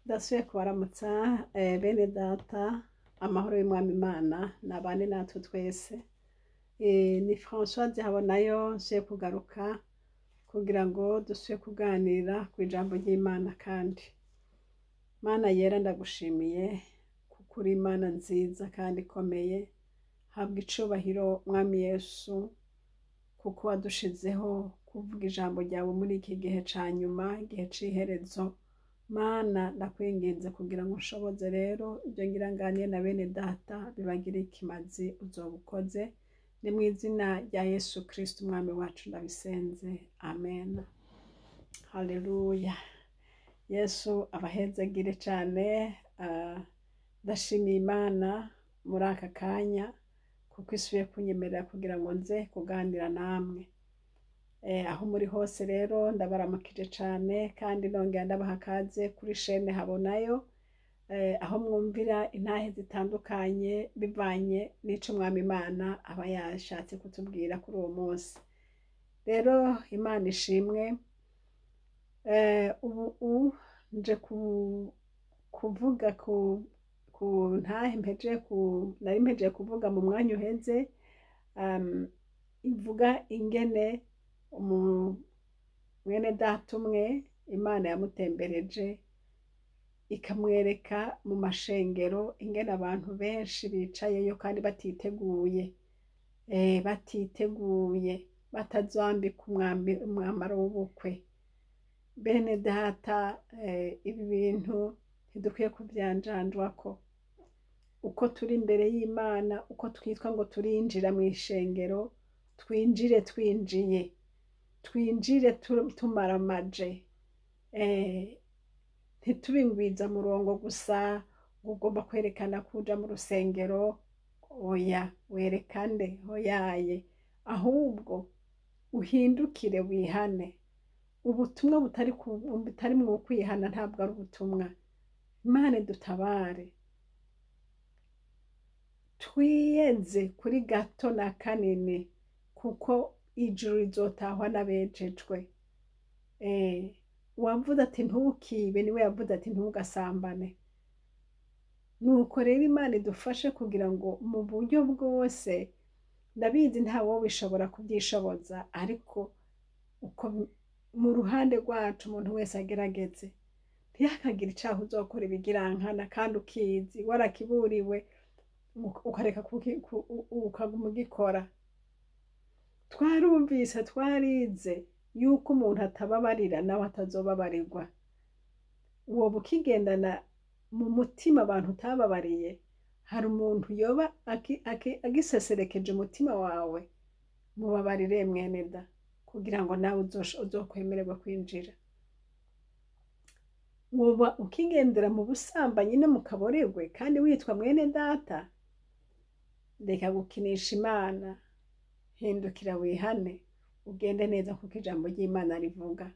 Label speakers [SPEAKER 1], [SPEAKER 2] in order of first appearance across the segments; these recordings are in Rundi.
[SPEAKER 1] Ndasubiye kubaramutsa bene data amahoro y'umwami Imana nabane natwe twese. Ni Françoise Habonayo nsubiye kugaruka kugira ngo dusubiye kuganira ku ijambo ry'Imana. Kandi Mana yera, ndagushimiye kuko uri Imana nziza kandi ikomeye. Habwa icubahiro mwami Yesu, kuko wadushizeho kuvuga ijambo ryawe muri iki gihe ca nyuma, igihe c'iherezo. Mana ndakwinginze kugira ngo nshoboze rero ibyo ngira nganire na bene data bibagire ikimazi uzoba ukoze. Ni mu izina rya Yesu Kristo umwami wacu ndabisenze, amen. Haleluya. Yesu abahezagire cyane. Ndashimiye Imana muri aka kanya kuko isubiye kunyemerera kugira ngo nze kuganira namwe. Aho muri hose rero ndabaramukije cyane kandi nongera ndabaha kaze kuri shene Habonayo, aho mwumvira intahe zitandukanye bivanye n'ico umwami Imana aba yashatse kutubwira kuri uwo munsi. Rero Imana ishimwe. Ubu nje kuvuga ku ntahe nari mpejeje kuvuga mu mwanya uheze, ivuga ingene mwene data umwe Imana yamutembereje ikamwereka mu mashengero ingene abantu benshi bicayeyo kandi batiteguye batazambika umwambaro w'ubukwe. Bene data, ibi bintu ntidukwiye kubyanjanjwako. Uko turi imbere y'Imana, uko twitwa ngo turinjira mu ishengero, twinjire tumaramaje. Ntitubingwiza murongo gusa ngo ugomba kwerekana kuja mu rusengero. Oya, werekane hoyaye, ahubwo uhindukire wihane. Ubutumwa butari mu kwihana ntabwo ari ubutumwa. Imana dutabare, twiyeze kuri gato na kanini, kuko ijuru rizotahwa n'abejejwe. Uwavuze ati ntukibe niwe yavuze ati ntugasambane. Nuko rero Imana idufashe kugira ngo mu buryo bwose, ndabizi ntawo bishobora kubyishoboza, ariko uko mu ruhande rwacu umuntu wese agerageze ntihakagire icaha uzokora ibigirankana kandi ukizi warakiburiwe ukareka ukaguma ugikora. Twarumvise twarize yuko umuntu atababarira nawe atazobabarirwa. Uwo bukigendana mu mutima abantu utababariye, hari umuntu yoba agiseserekeje umutima wawe, mubabarire mwene da kugira ngo nawe uzokwemererwa kwinjira. Woba ukigendera mu busambanyi no mu kaboregwe kandi witwa mwene data, reka gukinisha Imana, hindukira wihane ugende neza kuko ijambo ry'Imana rivuga.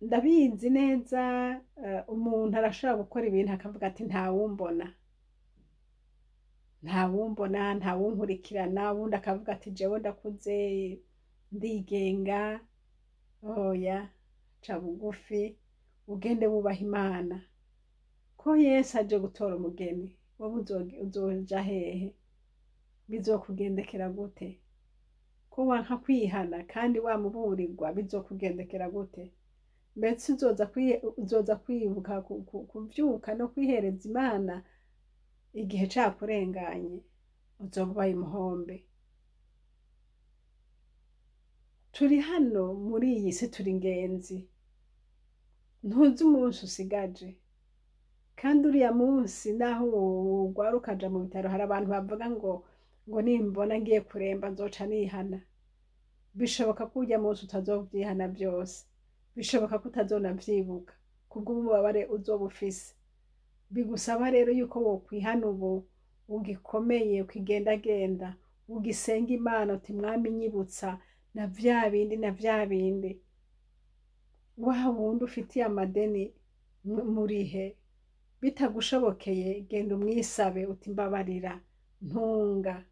[SPEAKER 1] Ndabizi neza, umuntu arashobora gukora ibintu akavuga ati ntawumbona, ntawunkurikirana, ubundi akavuga ati jewe ndakuze ndigenga. Oya, ca bugufi ugende wubaha Imana. Ko Yesu aje gutora umugeni, wowe uzoja hehe? Bizokugendekera gute? Ko wanka kwihana kandi wamuburirwa, bizokugendekera gute? Mbese uzoza kwibuka kuvyuka no kwihereza Imana igihe cakurenganye? Uzoba ubaye umuhombe. Turi hano muri iyi si, turi ingenzi, ntuzi umunsi usigaje. Kandi uriya munsi naho wogwara ukaja mu bitaro, hari abantu bavuga ngo nimbona ngiye kuremba nzoca nihana. Bishoboka ko urya munsi utazovyihana byose, bishoboka ko utazonavyibuka kubw'ububabare uzoba ufise. Bigusaba rero yuko wokwihana ubu, ugikomeye, ukigendagenda, ugisenga Imana uti mwami nyibutsa na vya bindi. Wa wundi ufitiye amadeni murihe, bitagushobokeye genda umwisabe uti mbabarira, ntunga.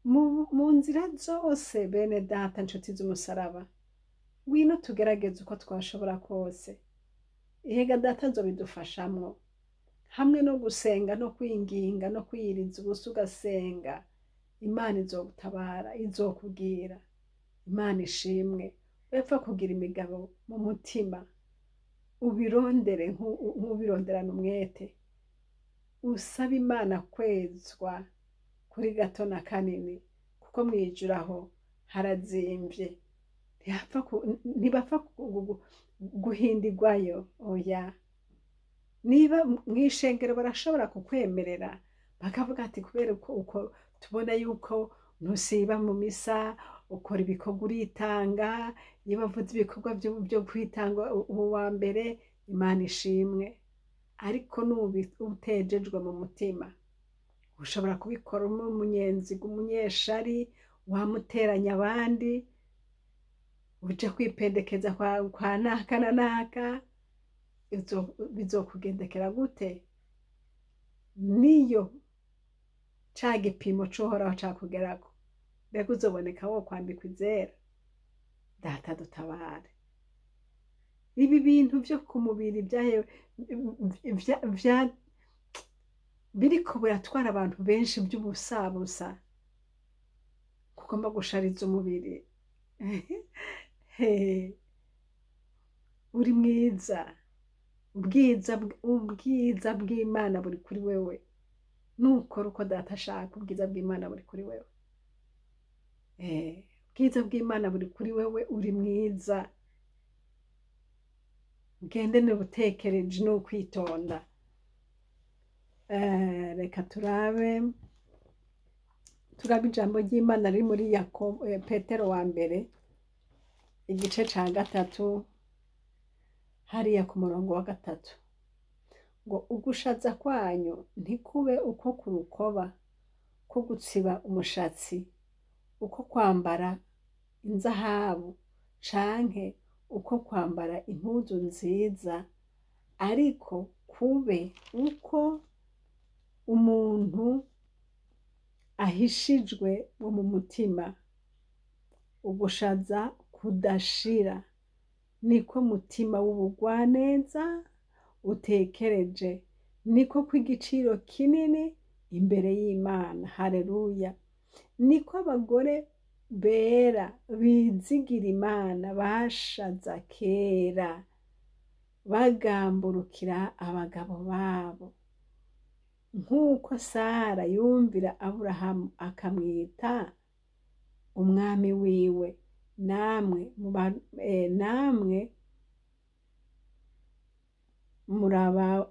[SPEAKER 1] mu nzira zose bene data nshuti z'umusaraba ngwino tugerageze uko twashobora kose ihega data nzobidufashamwo hamwe no gusenga no kwinginga no kwiyiriza ubusa ugasenga Imana izogutabara izokubwira Imana ishimwe wepfa kugira imigabo mu mutima ubirondere nk'ubironderana umwete usaba Imana kwezwa kuri gato na kanini kuko mwijuru aho harazimvye ntibapfa guhindirwayo oya niba mw'ishengero barashobora kukwemerera bakavuga ati kubera uko tubona yuko ntusiba mu misa ukora ibikorwa uritanga iyo bavuze ibikorwa byo kwitanga ubu wa mbere Imana ishimwe ariko n'ubutejejwe mu mutima ushobora kubikora umunyenziga umunyeshari wamuteranya abandi uje kwipendekeza kwa naka na naka bizokugendekera gute niyo ca gipimo c'uhoraho cakugerako mbega uzoboneka wo kwambikwa izera data dutabare ibi bintu vyo ku mubiri biriko biratwara abantu benshi by'ubusabusa kugomba gushariza umubiri uri mwiza ubwiza bw'Imana buri kuri wewe nukora uko data ashaka ubwiza bw'Imana buri kuri wewe ubwiza bw'Imana buri kuri wewe uri mwiza ugende n'ubutekereje n'ukwitonda reka turabe ijambo ry'Imana riri muri Petero wa mbere igice ca 3 hariya ku murongo wa 3 ngo ugushaza kwanyu ntikube uko ku rukoba ko gutsiba umushatsi uko kwambara inzahabu canke uko kwambara impuzu nziza ariko kube uko umuntu ahishijwe mu mutima ugushaza kudashira niko mutima w'ubugwaneza utekereje niko kw'igiciro kinini imbere y'Imana haleluya niko abagore bera bizigira Imana bashaza kera bagamburukira abagabo babo nk'uko Sara yumvira Aburahamu akamwita umwami wiwe namwe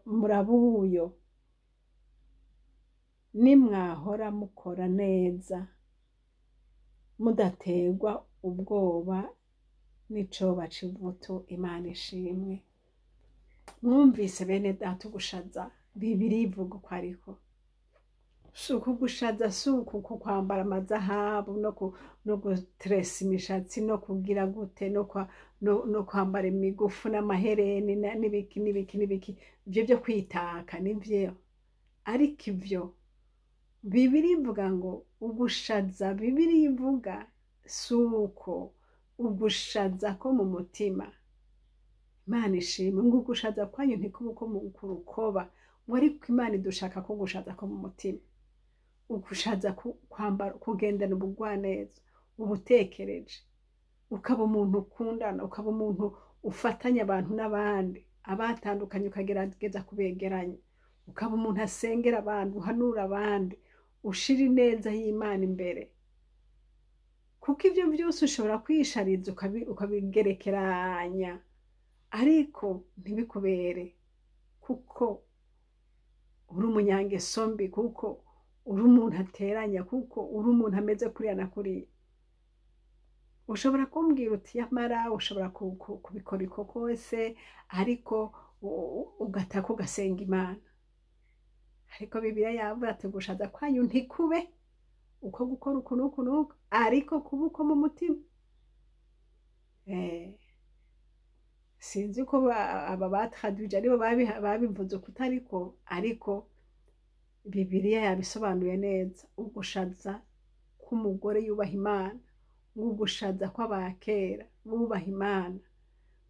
[SPEAKER 1] murabuyo nimwahora mukora neza mudategwa ubwoba n'icoba c'ivutu Imana ishimwe mwumvise bene data ugushaza Bibiri ivuga uko ariko suko gushaza suko kwambara amazahabu no gutresa imishatsi no kugira gute no kwambara imigufu n'amahereni n'ibiki ibyo byo kwitaka nivyo ariko ivyo Bibiri ivuga ngo ugushaza Bibiri ivuga suko ugushaza ko mu mutima Imana ishimwe ngo ugushaza kwanyu ntikuba uko mu kurukoba ariko Imana idushaka ko gushaza ko mu mutima ugushaza kwambara kugendana ubugwaneza ubutekereje ukaba umuntu ukundana ukaba umuntu ufatanya abantu n'abandi abatandukanye ukagerageza kubegeranya ukaba umuntu asengera abantu uhanura abandi ushira ineza y'Imana imbere kuko ivyo byose ushobora kwishariza ukabigerekeranya ariko ntibikubere kuko uri umunyangeso mbi kuko uri umuntu ateranya kuko uri umuntu ameze kuriya na kuriya ushobora kumbwira uti yamara ushobora kubikora iko kose ariko ugataka ugasenga Imana ariko Bibiliya yavuga ati gushaza kwanyu ntikube uko gukora uku n'uku n'uku ariko kuba uko mu mutima sinzi ko aba batraduje aribo babivuze kutariko ariko Bibiliya yabisobanuye neza ugushaza umugore yubaha Imana, ng'ugushaza kw'abakera bubaha Imana,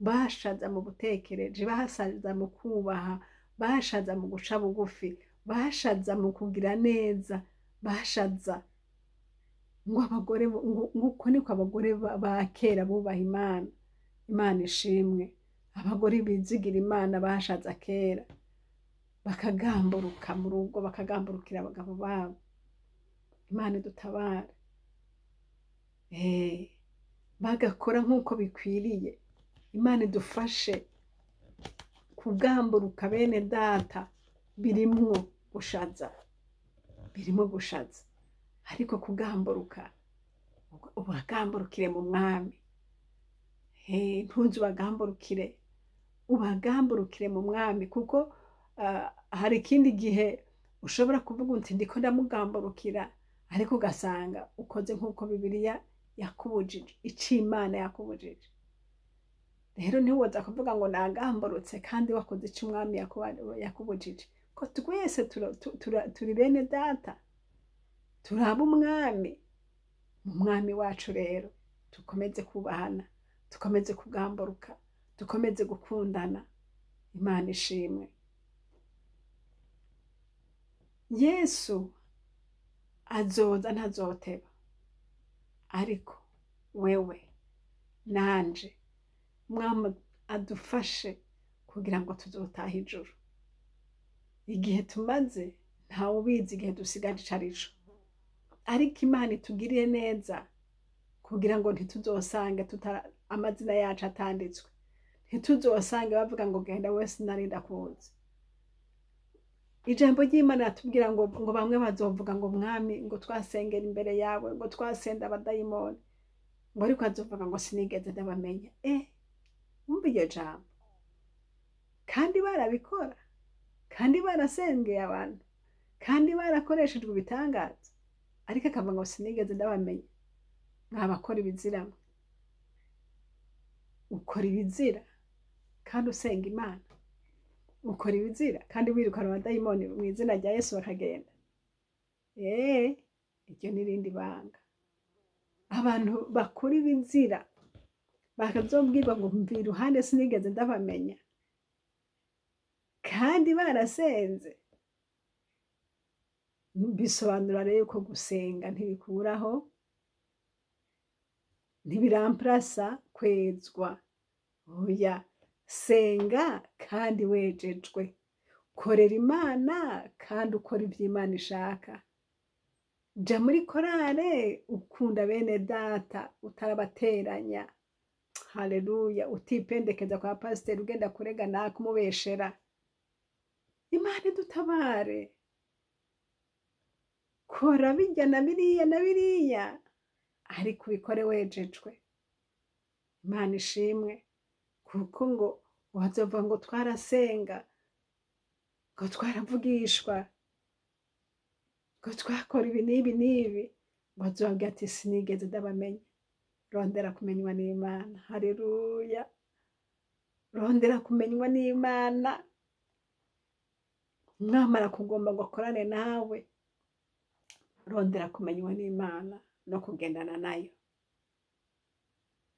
[SPEAKER 1] bashaza mu butekereje, bashaza mu kubaha, bashaza mu guca bugufi, bashaza mu kugira neza, bashaza ngo abagore nguko niko abagore ba kera bubaha Imana. Imana ishimwe. Abagore bizigira Imana bashaza kera, bakagamburuka mu rugo, bakagamburukira abagabo babo. Imana idutabare. Bagakora nk'uko bikwiriye. Imana idufashe kugamburuka bene data, birimwo gushaza, birimo gushaza, ariko kugamburuka ubagamburukire mu mwami. Ntuzi ubagamburukire, ubagamburukire mu mwami, kuko hari ikindi gihe ushobora kuvuga uti ndiko ndamugamburukira, ariko ugasanga ukoze nk'uko Bibiliya yakubujije, ico Imana yakubujije. Rero ntiwoza kuvuga ngo nagamburutse kandi wakoze ico umwami yakubujije, ko twese turi bene data, turaba umwami. Mu mwami wacu rero tukomeze kubahana, tukomeze kugamburuka, tukomeze gukundana. Imana ishimwe. Yesu azoza ntazoteba, ariko wewe nanje mwami adufashe kugira ngo tuzotahe ijuru. Igihe tumaze ntawe ubizi igihe dusigaje icarico, ariko Imana itugiriye neza kugira ngo ntituzosange amazina yacu atanditswe, ntituzosange bavuga ngo genda wese narinda kuzi. Ijambo ry'Imana ratubwira ngo bamwe bazovuga ngo mwami, ngo twasengera imbere yawe, ngo twasenda abadayimoni, ngo ariko azovuga ngo sinigeze ndabamenya. Umva iryo jambo. Kandi barabikora, kandi barasengeye abantu, kandi barakoreshejwe ibitangaza, ariko akavuga ngo sinigeze ndabamenya. Mwabakora ibiziramwe, ukora ibizira kandi usenga Imana, ukora ibizira kandi wirukana abadayimoni mu izina rya Yesu bakagenda. Iryo n'irindi banga. Abantu bakora ibizira bakazobwirwa ngo mvi iruhande sinigeze ndabamenya, kandi barasenze. Bisobanura rero ko gusenga ntibikuraho, ntibiramplasa kwezwa. Oya, senga kandi wejejwe, korera Imana kandi ukora ibyo Imana ishaka. Ja muri korale ukunda bene data, utarabateranya. Haleluya. Utipendekeza kwa pasiteri ugenda kurega nakumubeshera. Imana idutabare. Kora bijya na biriya na biriya, ariko ubikore wejejwe. Imana ishimwe. Kuko ngo wazovuga ngo twarasenga, ngo twaravugishwa, ngo twakora ibi n'ibi n'ibi, ngo azobabwira ati sinigeze ndabamenya. Rondera kumenywa n'Imana. Haleluya. Rondera kumenywa n'Imana. Mwamara kugomba ngo akorane nawe, rondera kumenywa n'Imana no kugendana nayo.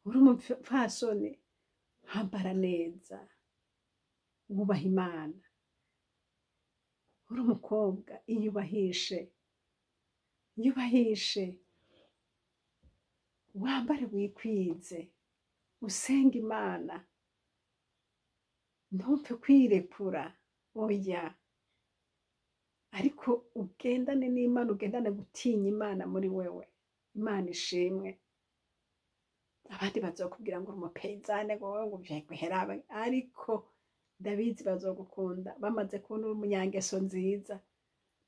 [SPEAKER 1] Uri umupfasoni, hambara neza, wubaha Imana. Uri umukobwa, iyubahishe, wambare wikwize, usenga Imana, ntupfe kwirekura. Oya, ariko ugendane n'Imana, ugendane gutinya Imana muri wewe. Imana ishimwe. Abandi bazokubwira ngo umupezane, ngo wowe ngo vyeherabe, ariko ndabizi bazogukunda bamaze kubona uri umunyangeso nziza,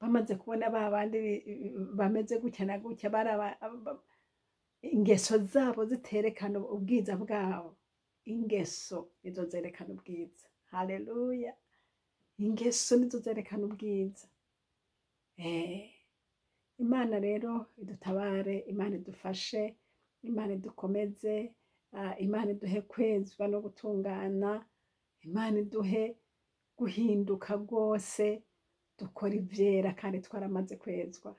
[SPEAKER 1] bamaze kubona babandi bameze gutya na gutya, ingeso zabo ziterekana ubwiza bwabo. Ingeso nizo zerekana ubwiza. Haleluya. Ingeso nizo zerekana ubwiza. Imana rero idutabare, Imana idufashe, Imana idukomeze, Imana iduhe kwezwa no gutungana, Imana iduhe guhinduka rwose, dukora ivyera kandi twaramaze kwezwa.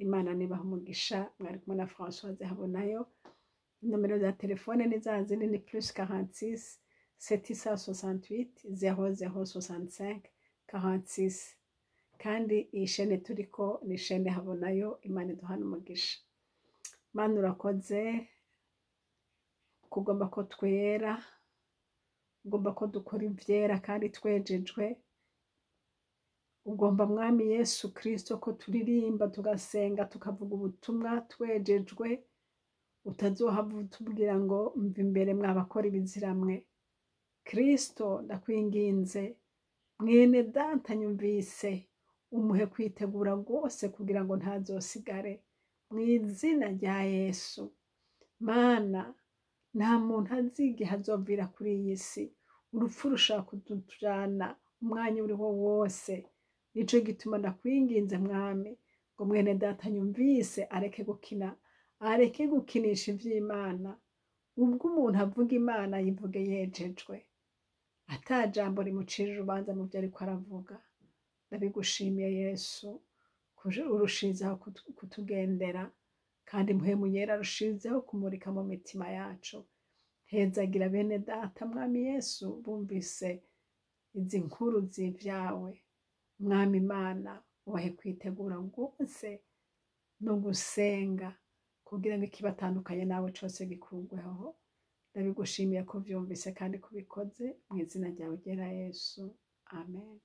[SPEAKER 1] Imana nibaha umugisha. Mwari kumwe na Françoise Habonayo. Nomero za telefone ni za zindi, ni +46 768 0065 46. kandi iyi shene turiko ni shene Habonayo. Imana iduhana umugisha. Mana urakoze kugomba ko twera, ugomba ko dukora ivyera kandi twejejwe. Ugomba mwami Yesu Kristo ko turirimba tugasenga tukavuga ubutumwa twejejwe. Utazohava utubwira ngo mva imbere mwabakora ibiziramwe. Kristo ndakwinginze, mwene data nyumvise, umuhe kwitegura rwose kugira ngo ntazosigare, mu izina rya Yesu. Mana, nta muntu azi igihe azovira kuri iyi si. Urupfu rushaka kutujana umwanya uriho wose. Nico gituma ndakwinginze mwami ngo mwene data nyumvise areke gukinisha ivy'Imana. Ubwo umuntu avuga Imana yivuge yejejwe, ata jambo rimucira urubanza mu vyo ariko aravuga. Ndabigushimiye Yesu, urushizeho kutugendera, kandi mpwemu yera rushizeho kumurika mu mitima yacu. Hezagira bene data mwami Yesu bumvise izi nkuru z'ivyawe. Mwami Imana, ubahe kwitegura rwose no gusenga kugira ngo ikibatandukanye nawe cose gikurweho. Ndabigushimiye ko vyumvise kandi kubikoze mu izina ryawe ryera Yesu. Amen.